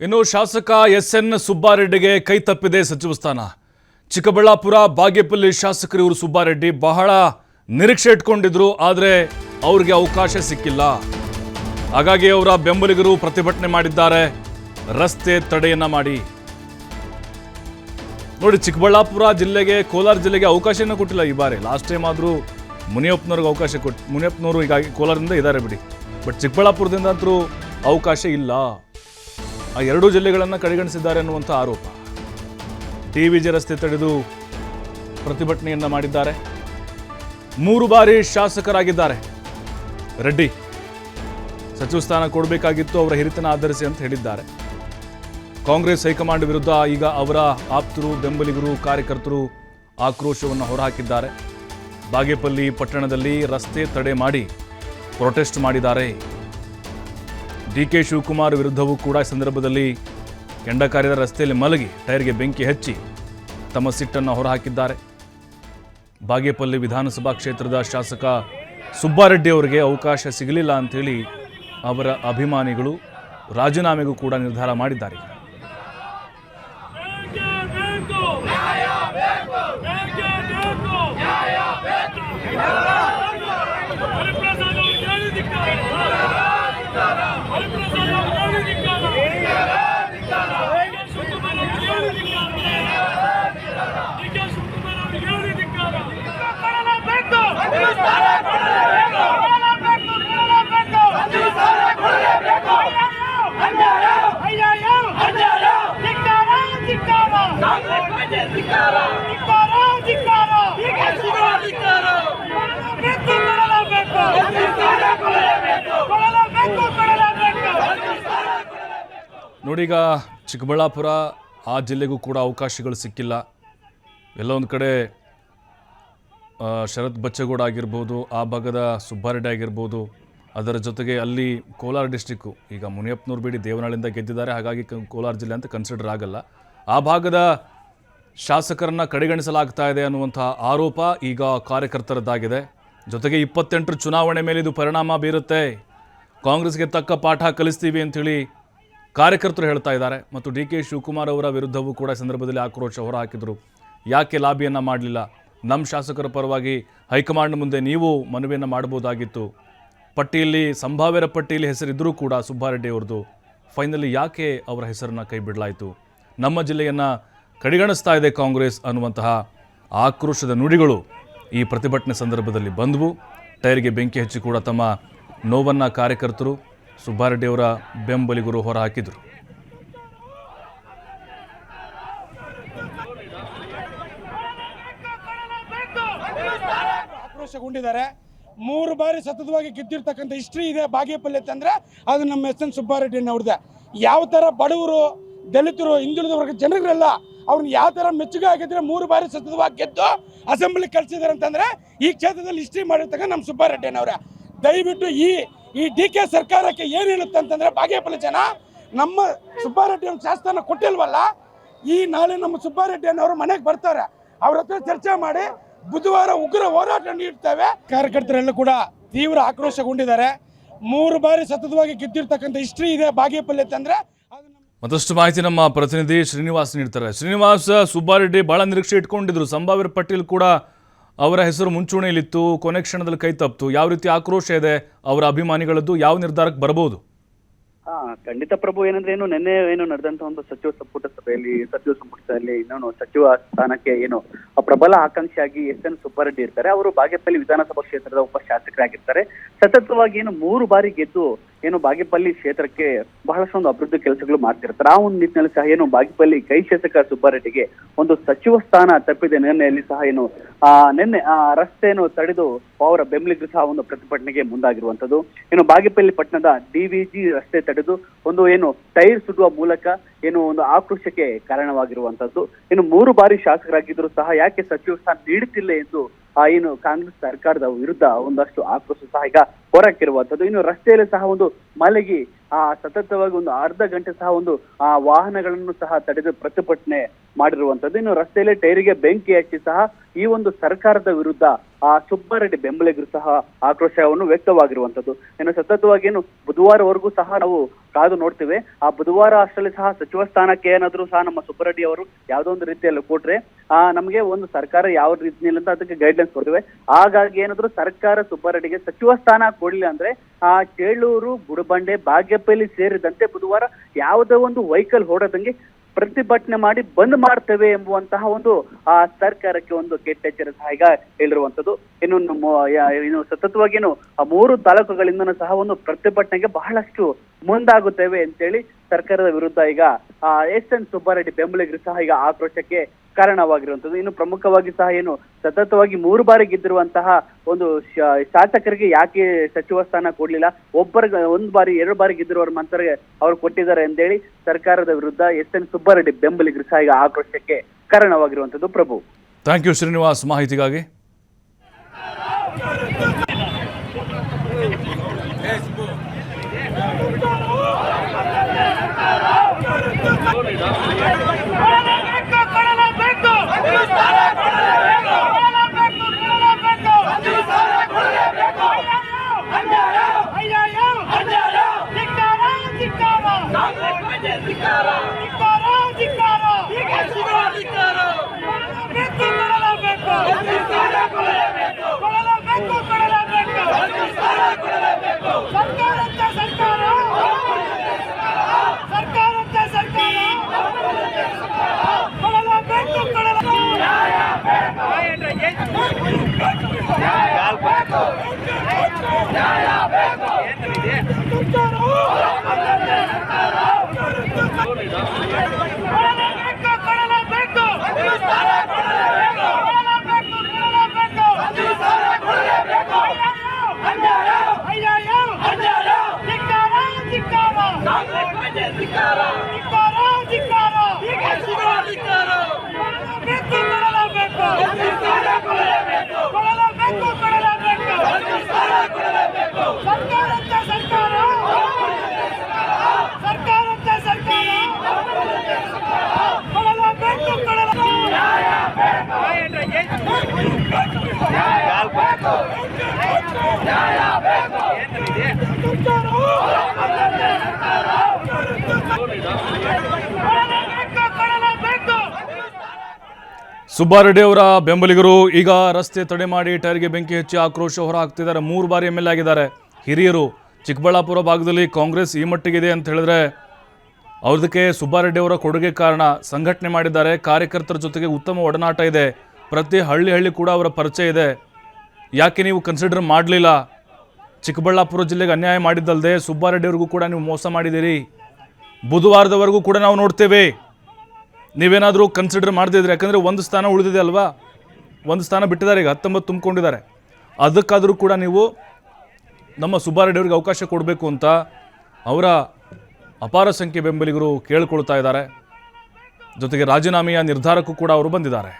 ಇನ್ನು ಶಾಸಕ ಎಸ್.ಎನ್. ಸುಬ್ಬಾರೆಡ್ಡಿಗೆ ಕೈ ತಪ್ಪಿದೆ ಸಚಿವ ಸ್ಥಾನ. ಚಿಕ್ಕಬಳ್ಳಾಪುರ ಬಾಗೇಪಲ್ಲಿ ಶಾಸಕರು ಇವರು ಸುಬ್ಬಾರೆಡ್ಡಿ ಬಹಳ ನಿರೀಕ್ಷೆ ಇಟ್ಕೊಂಡಿದ್ರು, ಆದರೆ ಅವರಿಗೆ ಅವಕಾಶ ಸಿಕ್ಕಿಲ್ಲ. ಹಾಗಾಗಿ ಅವರ ಬೆಂಬಲಿಗರು ಪ್ರತಿಭಟನೆ ಮಾಡಿದ್ದಾರೆ, ರಸ್ತೆ ತಡೆಯನ್ನ ಮಾಡಿ. ನೋಡಿ, ಚಿಕ್ಕಬಳ್ಳಾಪುರ ಜಿಲ್ಲೆಗೆ ಕೋಲಾರ ಜಿಲ್ಲೆಗೆ ಅವಕಾಶನ ಕೊಟ್ಟಿಲ್ಲ ಈ ಬಾರಿ. ಲಾಸ್ಟ್ ಟೈಮ್ ಆದರೂ ಮುನಿಯಪ್ಪನವ್ರಿಗೆ ಅವಕಾಶ ಕೊಟ್ಟು, ಮುನಿಯಪ್ಪನವರು ಹೀಗಾಗಿ ಕೋಲಾರದಿಂದ ಇದ್ದಾರೆ ಬಿಡಿ, ಬಟ್ ಚಿಕ್ಕಬಳ್ಳಾಪುರದಿಂದ ಅಂತೂ ಅವಕಾಶ ಇಲ್ಲ. ಆ ಎರಡೂ ಜಿಲ್ಲೆಗಳನ್ನು ಕಡೆಗಣಿಸಿದ್ದಾರೆ ಅನ್ನುವಂಥ ಆರೋಪ. ಟಿ.ವಿ.ಜಿ. ರಸ್ತೆ ತಡೆದು ಪ್ರತಿಭಟನೆಯನ್ನ ಮಾಡಿದ್ದಾರೆ. 3 ಬಾರಿ ಶಾಸಕರಾಗಿದ್ದಾರೆ ರೆಡ್ಡಿ. ಸಚಿವ ಸ್ಥಾನ ಕೊಡಬೇಕಾಗಿತ್ತು, ಅವರ ಹಿರಿತನ ಆಧರಿಸಿ ಅಂತ ಹೇಳಿದ್ದಾರೆ. ಕಾಂಗ್ರೆಸ್ ಹೈಕಮಾಂಡ್ ವಿರುದ್ಧ ಈಗ ಅವರ ಆಪ್ತರು, ಬೆಂಬಲಿಗರು, ಕಾರ್ಯಕರ್ತರು ಆಕ್ರೋಶವನ್ನು ಹೊರಹಾಕಿದ್ದಾರೆ. ಬಾಗೇಪಲ್ಲಿ ಪಟ್ಟಣದಲ್ಲಿ ರಸ್ತೆ ತಡೆ ಮಾಡಿ ಪ್ರೊಟೆಸ್ಟ್ ಮಾಡಿದ್ದಾರೆ. ಡಿ.ಕೆ. ಶಿವಕುಮಾರ್ ವಿರುದ್ಧವೂ ಕೂಡ ಈ ಸಂದರ್ಭದಲ್ಲಿ ಕೆಂಡ ಕಾರ್ಯದ ರಸ್ತೆಯಲ್ಲಿ ಮಲಗಿ ಟೈರ್ಗೆ ಬೆಂಕಿ ಹಚ್ಚಿ ತಮ್ಮ ಸಿಟ್ಟನ್ನು ಹೊರಹಾಕಿದ್ದಾರೆ. ಬಾಗೇಪಲ್ಲಿ ವಿಧಾನಸಭಾ ಕ್ಷೇತ್ರದ ಶಾಸಕ ಸುಬ್ಬಾರೆಡ್ಡಿ ಅವರಿಗೆ ಅವಕಾಶ ಸಿಗಲಿಲ್ಲ ಅಂಥೇಳಿ ಅವರ ಅಭಿಮಾನಿಗಳು ರಾಜೀನಾಮೆಗೂ ಕೂಡ ನಿರ್ಧಾರ ಮಾಡಿದ್ದಾರೆ. ನೋಡೀಗ ಚಿಕ್ಕಬಳ್ಳಾಪುರ ಆ ಜಿಲ್ಲೆಗೂ ಕೂಡ ಅವಕಾಶಗಳು ಸಿಕ್ಕಿಲ್ಲ. ಎಲ್ಲ ಒಂದು ಕಡೆ ಶರತ್ ಬಚ್ಚೇಗೌಡ ಆಗಿರ್ಬೋದು, ಆ ಭಾಗದ ಸುಬ್ಬಾರೆಡ್ಡಿ ಆಗಿರ್ಬೋದು, ಅದರ ಜೊತೆಗೆ ಅಲ್ಲಿ ಕೋಲಾರ ಡಿಸ್ಟಿಕ್ಕು ಈಗ ಮುನಿಯಪ್ಪನವ್ರು ಬಿಡಿ ದೇವನಹಳ್ಳಿಯಿಂದ ಗೆದ್ದಿದ್ದಾರೆ, ಹಾಗಾಗಿ ಕೋಲಾರ ಜಿಲ್ಲೆ ಅಂತ ಕನ್ಸಿಡರ್ ಆಗಲ್ಲ. ಆ ಭಾಗದ ಶಾಸಕರನ್ನು ಕಡೆಗಣಿಸಲಾಗ್ತಾ ಇದೆ ಅನ್ನುವಂಥ ಆರೋಪ ಈಗ ಕಾರ್ಯಕರ್ತರದ್ದಾಗಿದೆ. ಜೊತೆಗೆ 28 ಚುನಾವಣೆ ಮೇಲೆ ಇದು ಪರಿಣಾಮ ಬೀರುತ್ತೆ, ಕಾಂಗ್ರೆಸ್ಗೆ ತಕ್ಕ ಪಾಠ ಕಲಿಸ್ತೀವಿ ಅಂಥೇಳಿ ಕಾರ್ಯಕರ್ತರು ಹೇಳ್ತಾ ಇದ್ದಾರೆ. ಮತ್ತು ಡಿ.ಕೆ. ಶಿವಕುಮಾರ್ ಅವರ ವಿರುದ್ಧವೂ ಕೂಡ ಸಂದರ್ಭದಲ್ಲಿ ಆಕ್ರೋಶ ಹೊರಹಾಕಿದರು. ಯಾಕೆ ಲಾಬಿಯನ್ನು ಮಾಡಲಿಲ್ಲ? ನಮ್ಮ ಶಾಸಕರ ಪರವಾಗಿ ಹೈಕಮಾಂಡ್ ಮುಂದೆ ನೀವು ಮನವಿಯನ್ನು ಮಾಡಬಹುದಾಗಿತ್ತು. ಪಟ್ಟಿಯಲ್ಲಿ ಸಂಭಾವ್ಯರ ಪಟ್ಟಿಯಲ್ಲಿ ಹೆಸರಿದ್ದರೂ ಕೂಡ ಸುಬ್ಬಾರೆಡ್ಡಿ ಅವ್ರದ್ದು, ಫೈನಲಿ ಯಾಕೆ ಅವರ ಹೆಸರನ್ನು ಕೈ ಬಿಡಲಾಯಿತು? ನಮ್ಮ ಜಿಲ್ಲೆಯನ್ನು ಕಡೆಗಣಿಸ್ತಾ ಇದೆ ಕಾಂಗ್ರೆಸ್ ಅನ್ನುವಂತಹ ಆಕ್ರೋಶದ ನುಡಿಗಳು ಈ ಪ್ರತಿಭಟನೆ ಸಂದರ್ಭದಲ್ಲಿ ಬಂದವು. ಟೈರ್ಗೆ ಬೆಂಕಿ ಹಚ್ಚಿ ಕೂಡ ತಮ್ಮ ನೋವನ್ನು ಕಾರ್ಯಕರ್ತರು, ಸುಬ್ಬಾರೆಡ್ಡಿ ಅವರ ಬೆಂಬಲಿಗರು ಹೊರಹಾಕಿದರು. ಆಕ್ರೋಶಗೊಂಡಿದ್ದಾರೆ. 3 ಬಾರಿ ಸತತವಾಗಿ ಗೆದ್ದಿರ್ತಕ್ಕಂಥ ಹಿಸ್ಟ್ರಿ ಇದೆ ಬಾಗೇಪಲ್ಲಿ ಅಂತಂದ್ರೆ ಅದು ನಮ್ಮ ಎಸ್.ಎನ್. ಸುಬ್ಬಾರೆಡ್ಡಿ ಅವ್ರದ್ದೇ. ಯಾವ ಥರ ಬಡವರು, ದಲಿತರು, ಹಿಂದುಳಿದ ವರ್ಗ ಜನರಿಗೆಲ್ಲ ಅವ್ರನ್ನ ಯಾವ ಥರ ಮೆಚ್ಚುಗೆ ಆಗಿದ್ರೆ 3 ಬಾರಿ ಸತತವಾಗಿ ಗೆದ್ದು ಅಸೆಂಬ್ಲಿ ಕಳಿಸಿದ್ದಾರೆ ಅಂತಂದ್ರೆ ಈ ಕ್ಷೇತ್ರದಲ್ಲಿ ಹಿಸ್ಟ್ರಿ ಮಾಡಿರ್ತಕ್ಕ ನಮ್ಮ ಸುಬ್ಬಾರೆಡ್ಡಿ ಅವರೇ. ದಯವಿಟ್ಟು ಈ ಡಿ.ಕೆ. ಸರ್ಕಾರಕ್ಕೆ ಏನು ಹೇಳುತ್ತೆ ಅಂತಂದ್ರೆ, ಬಾಗೇಪಲ್ಲಿ ಜನ ನಮ್ಮ ಸುಬ್ಬಾರೆಡ್ಡಿ ಅವ್ರ ಶಾಸನ ಕೊಟ್ಟಿಲ್ವಲ್ಲ, ಈ ನಾಳೆ ನಮ್ಮ ಸುಬ್ಬಾರೆಡ್ಡಿ ಅವರು ಮನೆಗೆ ಬರ್ತಾರೆ, ಅವ್ರ ಹತ್ರ ಚರ್ಚೆ ಮಾಡಿ ಬುಧವಾರ ಉಗ್ರ ಹೋರಾಟ ನೀಡ್ತೇವೆ. ಕಾರ್ಯಕರ್ತರೆಲ್ಲ ಕೂಡ ತೀವ್ರ ಆಕ್ರೋಶಗೊಂಡಿದ್ದಾರೆ. 3 ಬಾರಿ ಸತತವಾಗಿ ಗೆದ್ದಿರ್ತಕ್ಕಂಥ ಹಿಸ್ಟ್ರಿ ಇದೆ ಬಾಗೇಪಲ್ಲಿ ಅಂತಂದ್ರೆ. ಮತ್ತಷ್ಟು ಮಾಹಿತಿ ನಮ್ಮ ಪ್ರತಿನಿಧಿ ಶ್ರೀನಿವಾಸ್ ನೀಡ್ತಾರೆ. ಶ್ರೀನಿವಾಸ್, ಸುಬ್ಬಾರೆಡ್ಡಿ ಬಹಳ ನಿರೀಕ್ಷೆ ಇಟ್ಕೊಂಡಿದ್ರು, ಸಂಭಾವ್ಯರ ಪಟ್ಟಿಯಲ್ಲಿ ಕೂಡ ಅವರ ಹೆಸರು ಮುಂಚೂಣಿಯಲ್ಲಿತ್ತು, ಕೊನೆ ಕ್ಷಣದಲ್ಲಿ ಕೈ ತಪ್ಪಿತು. ಯಾವ ರೀತಿ ಆಕ್ರೋಶ ಇದೆ ಅವರ ಅಭಿಮಾನಿಗಳದ್ದು? ಯಾವ ನಿರ್ಧಾರಕ್ಕೆ ಬರಬಹುದು? ಖಂಡಿತ ಪ್ರಭು, ಏನಂದ್ರೆ ನಿನ್ನೆ ನಡೆದಂತ ಒಂದು ಸಚಿವ ಸಂಪುಟದಲ್ಲಿ ಇನ್ನೊಂದು ಸಚಿವ ಸ್ಥಾನಕ್ಕೆ ಪ್ರಬಲ ಆಕಾಂಕ್ಷಿಯಾಗಿ ಎಸ್.ಎನ್. ಸುಬ್ಬಾರೆಡ್ಡಿ ಇರ್ತಾರೆ. ಅವರು ಬಾಗೇಪಲ್ಲಿ ವಿಧಾನಸಭಾ ಕ್ಷೇತ್ರದ ಉಪ ಶಾಸಕರಾಗಿರ್ತಾರೆ. ಸತತವಾಗಿ 3 ಬಾರಿ ಗೆದ್ದು ಬಾಗೇಪಲ್ಲಿ ಕ್ಷೇತ್ರಕ್ಕೆ ಬಹಳಷ್ಟೊಂದು ಅಭಿವೃದ್ಧಿ ಕೆಲಸಗಳು ಮಾಡ್ತಿರ್ತಾರೆ. ಆ ಒಂದು ನಿಟ್ಟಿನಲ್ಲಿ ಸಹ ಬಾಗೇಪಲ್ಲಿ ಕೈ ಶಾಸಕ ಸುಬ್ಬಾರೆಡ್ಡಿಗೆ ಒಂದು ಸಚಿವ ಸ್ಥಾನ ತಪ್ಪಿದೆ. ನಿನ್ನೆಯಲ್ಲಿ ಸಹ ನಿನ್ನೆ ರಸ್ತೆ ತಡೆದು ಅವರ ಬೆಂಬಲಿಗರು ಸಹ ಒಂದು ಪ್ರತಿಭಟನೆಗೆ ಮುಂದಾಗಿರುವಂತದ್ದು. ಬಾಗೇಪಲ್ಲಿ ಪಟ್ಟಣದ ಡಿ.ವಿ.ಜಿ. ರಸ್ತೆ ತಡೆದು ಒಂದು ಟೈರ್ ಸುಡುವ ಮೂಲಕ ಒಂದು ಆಕ್ರೋಶಕ್ಕೆ ಕಾರಣವಾಗಿರುವಂತದ್ದು. 3 ಬಾರಿ ಶಾಸಕರಾಗಿದ್ರು ಸಹ ಯಾಕೆ ಸಚಿವ ಸ್ಥಾನ ನೀಡುತ್ತಿಲ್ಲ ಎಂದು ಕಾಂಗ್ರೆಸ್ ಸರ್ಕಾರದ ವಿರುದ್ಧ ಒಂದಷ್ಟು ಆಕ್ರೋಶ ಸಹ ಈಗ ಹೊರಕ್ಕಿರುವಂತದ್ದು. ರಸ್ತೆಯಲ್ಲಿ ಸಹ ಒಂದು ಮಲಗಿ ಸತತವಾಗಿ ಒಂದು ಅರ್ಧ ಗಂಟೆ ಸಹ ಒಂದು ವಾಹನಗಳನ್ನು ಸಹ ತಡೆದು ಪ್ರತಿಭಟನೆ ಮಾಡಿರುವಂತದ್ದು. ಇನ್ನು ರಸ್ತೆಯಲ್ಲಿ ಟೈರಿಗೆ ಬೆಂಕಿ ಹಚ್ಚಿ ಸಹ ಈ ಒಂದು ಸರ್ಕಾರದ ವಿರುದ್ಧ ಸುಬ್ಬಾರೆಡ್ಡಿ ಬೆಂಬಲಿಗರು ಸಹ ಆಕ್ರೋಶವನ್ನು ವ್ಯಕ್ತವಾಗಿರುವಂತದ್ದು. ಇನ್ನು ಸತತವಾಗಿ ಬುಧವಾರವರೆಗೂ ಸಹ ನಾವು ಕಾದು ನೋಡ್ತೇವೆ. ಬುಧವಾರ ಅಷ್ಟರಲ್ಲಿ ಸಹ ಸಚಿವ ಸ್ಥಾನಕ್ಕೆ ಏನಾದ್ರೂ ಸಹ ನಮ್ಮ ಸುಬ್ಬಾರೆಡ್ಡಿ ಅವರು ಯಾವುದೋ ಒಂದು ರೀತಿಯಲ್ಲಿ ಕೊಟ್ರೆ ನಮಗೆ ಒಂದು ಸರ್ಕಾರ ಯಾವ ರೀತಿಯಲ್ಲಿ ಅಂತ ಅದಕ್ಕೆ ಗೈಡ್ಲೈನ್ಸ್ ಕೊಡ್ತೇವೆ. ಹಾಗಾಗಿ ಏನಾದ್ರು ಸರ್ಕಾರ ಸುಬ್ಬಾರೆಡ್ಡಿಗೆ ಸಚಿವ ಸ್ಥಾನ ಕೊಡ್ಲಿಲ್ಲ ಅಂದ್ರೆ ಚೇಳೂರು, ಗುಡಬಂಡೆ, ಬಾಗೇಪಲ್ಲಿ ಸೇರಿದಂತೆ ಬುಧವಾರ ಯಾವುದೋ ಒಂದು ವೆಹಿಕಲ್ ಓಡೋದಂಗೆ ಪ್ರತಿಭಟನೆ ಮಾಡಿ ಬಂದ್ ಮಾಡ್ತೇವೆ ಎಂಬುವಂತಹ ಒಂದು ಸರ್ಕಾರಕ್ಕೆ ಒಂದು ಕೆಟ್ಟೆಚ್ಚರ ಸಹ ಈಗ ಹೇಳಿರುವಂತದ್ದು. ಇನ್ನು ಸತತವಾಗಿ 3 ತಾಲೂಕುಗಳಿಂದ ಸಹ ಒಂದು ಪ್ರತಿಭಟನೆಗೆ ಬಹಳಷ್ಟು ಮುಂದಾಗುತ್ತೇವೆ ಅಂತೇಳಿ ಸರ್ಕಾರದ ವಿರುದ್ಧ ಈಗ SN ಸುಬ್ಬಾರೆಡ್ಡಿ ಬೆಂಬಲಿಗರು ಸಹ ಈಗ ಆಕ್ರೋಶಕ್ಕೆ ಕಾರಣವಾಗಿರುವಂತದ್ದು. ಇನ್ನು ಪ್ರಮುಖವಾಗಿ ಸಹ ಸತತವಾಗಿ 3 ಬಾರಿ ಗೆದ್ದಿರುವಂತಹ ಒಂದು ಶಾಸಕರಿಗೆ ಯಾಕೆ ಸಚಿವ ಸ್ಥಾನ ಕೊಡ್ಲಿಲ್ಲ, ಒಂದು ಬಾರಿ 2 ಬಾರಿ ಗೆದ್ದಿರುವವರು ಮಾತ್ರ ಅವ್ರು ಕೊಟ್ಟಿದ್ದಾರೆ ಅಂತೇಳಿ ಸರ್ಕಾರದ ವಿರುದ್ಧ SN ಸುಬ್ಬಾರೆಡ್ಡಿ ಬೆಂಬಲಿಗರು ಸಹ ಈಗ ಆಕ್ರೋಶಕ್ಕೆ ಕಾರಣವಾಗಿರುವಂತದ್ದು. ಪ್ರಭು, ಥ್ಯಾಂಕ್ ಯು ಶ್ರೀನಿವಾಸ್ ಮಾಹಿತಿಗಾಗಿ. ಸುಬ್ಬಾರೆಡ್ಡಿ ಅವರ ಬೆಂಬಲಿಗರು ಈಗ ರಸ್ತೆ ತಡೆ ಮಾಡಿ ಟೈರ್ಗೆ ಬೆಂಕಿ ಹಚ್ಚಿ ಆಕ್ರೋಶ ಹೊರಹಾಕ್ತಿದ್ದಾರೆ. 3 ಬಾರಿ MLA ಆಗಿದ್ದಾರೆ ಹಿರಿಯರು. ಚಿಕ್ಕಬಳ್ಳಾಪುರ ಭಾಗದಲ್ಲಿ ಕಾಂಗ್ರೆಸ್ ಈ ಮಟ್ಟಿಗಿದೆ ಅಂತ ಹೇಳಿದ್ರೆ ಅವ್ರದಕ್ಕೆ ಸುಬ್ಬಾರೆಡ್ಡಿ ಅವರ ಕೊಡುಗೆ ಕಾರಣ. ಸಂಘಟನೆ ಮಾಡಿದ್ದಾರೆ, ಕಾರ್ಯಕರ್ತರ ಜೊತೆಗೆ ಉತ್ತಮ ಒಡನಾಟ ಇದೆ, ಪ್ರತಿ ಹಳ್ಳಿ ಕೂಡ ಅವರ ಪರಿಚಯ ಇದೆ. ಯಾಕೆ ನೀವು ಕನ್ಸಿಡರ್ ಮಾಡಲಿಲ್ಲ? ಚಿಕ್ಕಬಳ್ಳಾಪುರ ಜಿಲ್ಲೆಗೆ ಅನ್ಯಾಯ ಮಾಡಿದ್ದಲ್ಲದೆ ಸುಬ್ಬಾರೆಡ್ಡಿ ಅವ್ರಿಗೂ ಕೂಡ ನೀವು ಮೋಸ ಮಾಡಿದ್ದೀರಿ. ಬುಧವಾರದವರೆಗೂ ಕೂಡ ನಾವು ನೋಡ್ತೇವೆ. ನೀವೇನಾದರೂ ಕನ್ಸಿಡರ್ ಮಾಡ್ತಿದ್ರೆ, ಯಾಕಂದರೆ 1 ಸ್ಥಾನ ಉಳಿದಿದೆ ಅಲ್ವಾ, 1 ಸ್ಥಾನ ಬಿಟ್ಟಿದ್ದಾರೆ, ಈಗ 19 ತುಂಬಿಕೊಂಡಿದ್ದಾರೆ. ಅದಕ್ಕಾದರೂ ಕೂಡ ನೀವು ನಮ್ಮ ಸುಬ್ಬಾರೆಡ್ಡಿ ಅವರಿಗೆ ಅವಕಾಶ ಕೊಡಬೇಕು ಅಂತ ಅವರ ಅಪಾರ ಸಂಖ್ಯೆ ಬೆಂಬಲಿಗರು ಕೇಳಿಕೊಳ್ತಾ ಇದ್ದಾರೆ. ಜೊತೆಗೆ ರಾಜೀನಾಮೆಯ ನಿರ್ಧಾರಕ್ಕೂ ಕೂಡ ಅವರು ಬಂದಿದ್ದಾರೆ.